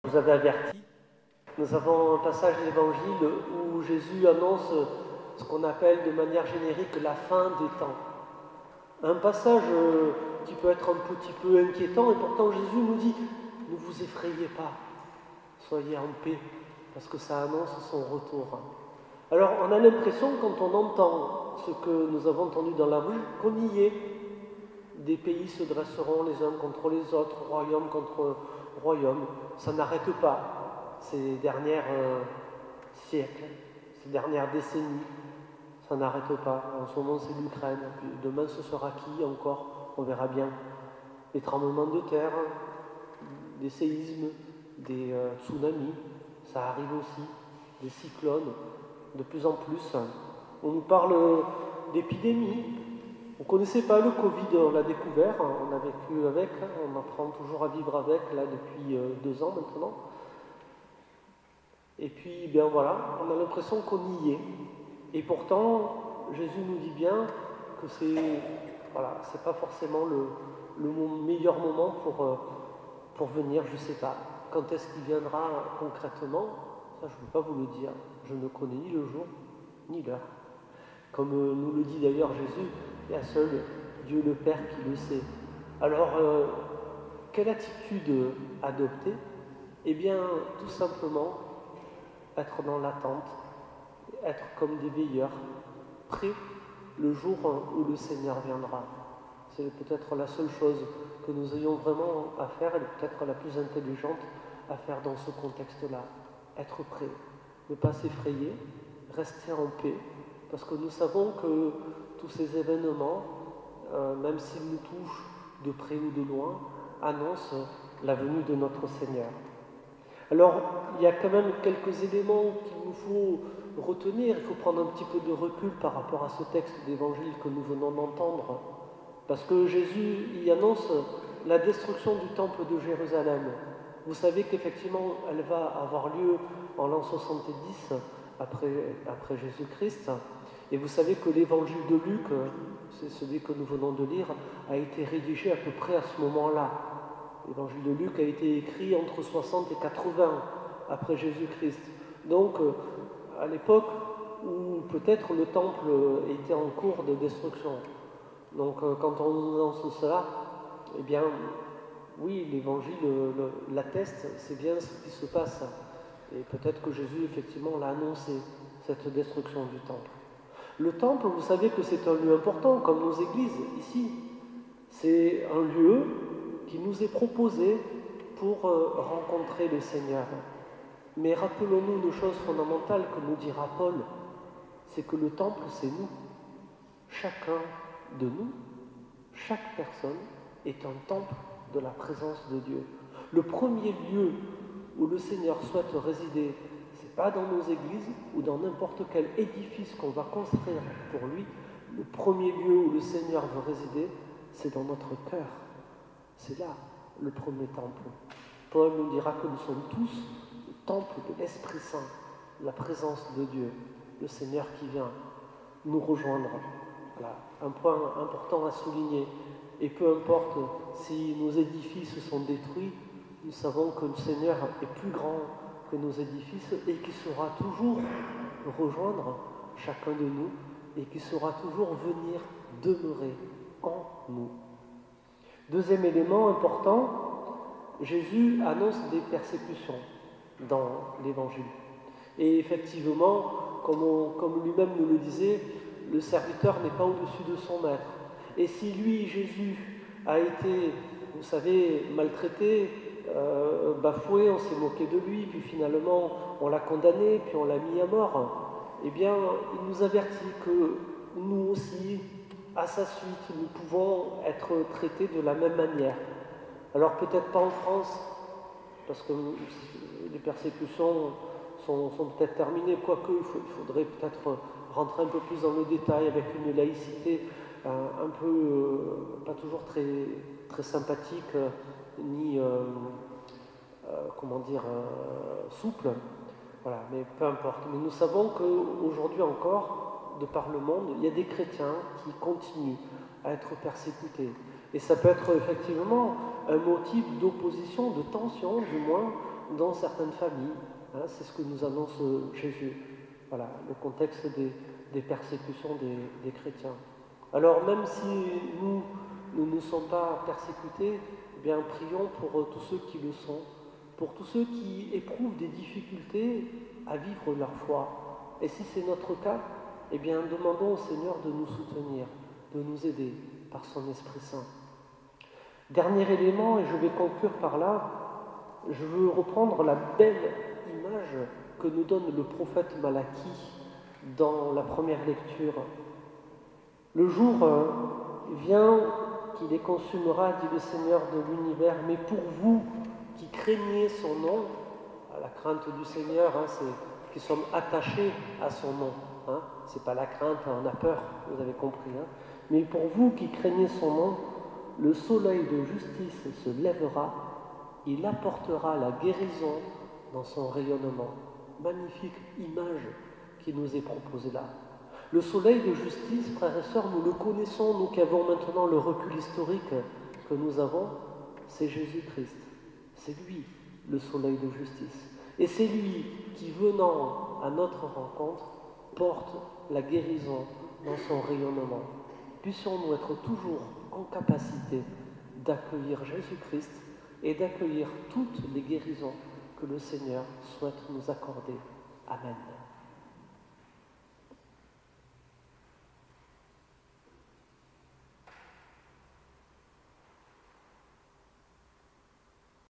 Vous avez averti. Nous avons un passage de l'Évangile où Jésus annonce ce qu'on appelle de manière générique la fin des temps. Un passage qui peut être un petit peu inquiétant et pourtant Jésus nous dit « Ne vous effrayez pas, soyez en paix » parce que ça annonce son retour. Alors on a l'impression quand on entend ce que nous avons entendu dans la rue qu'on y est. Des pays se dresseront les uns contre les autres, royaume contre royaume. Ça n'arrête pas ces derniers siècles, ces dernières décennies. Ça n'arrête pas. En ce moment, c'est l'Ukraine. Demain, ce sera qui encore? On verra bien. Des tremblements de terre, des séismes, des tsunamis, ça arrive aussi. Des cyclones, de plus en plus. On nous parle d'épidémies. On ne connaissait pas le Covid, on l'a découvert, on a vécu avec, on apprend toujours à vivre avec, là, depuis 2 ans maintenant. Et puis, bien voilà, on a l'impression qu'on y est. Et pourtant, Jésus nous dit bien que c'est pas forcément le meilleur moment pour venir, je ne sais pas. Quand est-ce qu'il viendra concrètement? Ça, je ne peux pas vous le dire. Je ne connais ni le jour, ni l'heure. Comme nous le dit d'ailleurs Jésus, il y a seul Dieu le Père qui le sait. Alors, quelle attitude adopter? Eh bien, tout simplement, être dans l'attente, être comme des veilleurs, prêts le jour où le Seigneur viendra. C'est peut-être la seule chose que nous ayons vraiment à faire, et peut-être la plus intelligente à faire dans ce contexte-là. Être prêt, ne pas s'effrayer, rester en paix, parce que nous savons que tous ces événements, même s'ils nous touchent de près ou de loin, annoncent la venue de notre Seigneur. Alors, il y a quand même quelques éléments qu'il nous faut retenir. Il faut prendre un petit peu de recul par rapport à ce texte d'évangile que nous venons d'entendre. Parce que Jésus y annonce la destruction du temple de Jérusalem. Vous savez qu'effectivement, elle va avoir lieu en l'an 70 après Jésus-Christ. Et vous savez que l'évangile de Luc, c'est celui que nous venons de lire, a été rédigé à peu près à ce moment-là. L'évangile de Luc a été écrit entre 60 et 80 après Jésus-Christ. Donc, à l'époque où peut-être le temple était en cours de destruction. Donc, quand on nous annonce cela, eh bien, oui, l'évangile l'atteste, c'est bien ce qui se passe. Et peut-être que Jésus, effectivement, l'a annoncé, cette destruction du temple. Le temple, vous savez que c'est un lieu important, comme nos églises ici. C'est un lieu qui nous est proposé pour rencontrer le Seigneur. Mais rappelons-nous une chose fondamentale que nous dira Paul, c'est que le temple, c'est nous. Chacun de nous, chaque personne est un temple de la présence de Dieu. Le premier lieu où le Seigneur souhaite résider, c'est pas dans nos églises ou dans n'importe quel édifice qu'on va construire pour lui. Le premier lieu où le Seigneur veut résider, c'est dans notre cœur. C'est là le premier temple. Paul nous dira que nous sommes tous le temple de l'Esprit Saint, la présence de Dieu, le Seigneur qui vient nous rejoindre. Voilà, un point important à souligner. Et peu importe si nos édifices sont détruits, nous savons que le Seigneur est plus grand que nos édifices et qu'il saura toujours rejoindre chacun de nous et qu'il saura toujours venir demeurer en nous. Deuxième élément important, Jésus annonce des persécutions dans l'Évangile. Et effectivement, comme lui-même nous le disait, le serviteur n'est pas au-dessus de son maître. Et si lui, Jésus, a été, vous savez, maltraité, bafoué, on s'est moqué de lui, puis finalement on l'a condamné, puis on l'a mis à mort, eh bien, il nous avertit que nous aussi, à sa suite, nous pouvons être traités de la même manière. Alors peut-être pas en France, parce que les persécutions sont peut-être terminées, quoique il faudrait peut-être rentrer un peu plus dans le détail avec une laïcité un peu, pas toujours très, très sympathique, ni, souple. Voilà, mais peu importe. Mais nous savons qu'aujourd'hui encore, de par le monde, il y a des chrétiens qui continuent à être persécutés. Et ça peut être effectivement un motif d'opposition, de tension, du moins, dans certaines familles. Hein, c'est ce que nous annonce Jésus. Voilà, le contexte des persécutions des chrétiens. Alors même si nous ne sommes pas persécutés, eh bien prions pour tous ceux qui le sont, pour tous ceux qui éprouvent des difficultés à vivre leur foi. Et si c'est notre cas, eh bien demandons au Seigneur de nous soutenir, de nous aider par son Esprit Saint. Dernier élément, et je vais conclure par là, je veux reprendre la belle image que nous donne le prophète Malachie dans la première lecture. Le jour vient qui les consumera, dit le Seigneur de l'univers, mais pour vous qui craignez son nom, la crainte du Seigneur, hein, c'est qui sommes attachés à son nom. Hein, c'est pas la crainte, on a peur, vous avez compris. Hein, mais pour vous qui craignez son nom, le soleil de justice se lèvera, il apportera la guérison dans son rayonnement. Magnifique image qui nous est proposée là. Le soleil de justice, frères et sœurs, nous le connaissons, nous qui avons maintenant le recul historique que nous avons, c'est Jésus-Christ. C'est lui, le soleil de justice. Et c'est lui qui, venant à notre rencontre, porte la guérison dans son rayonnement. Puissions-nous être toujours en capacité d'accueillir Jésus-Christ et d'accueillir toutes les guérisons que le Seigneur souhaite nous accorder. Amen.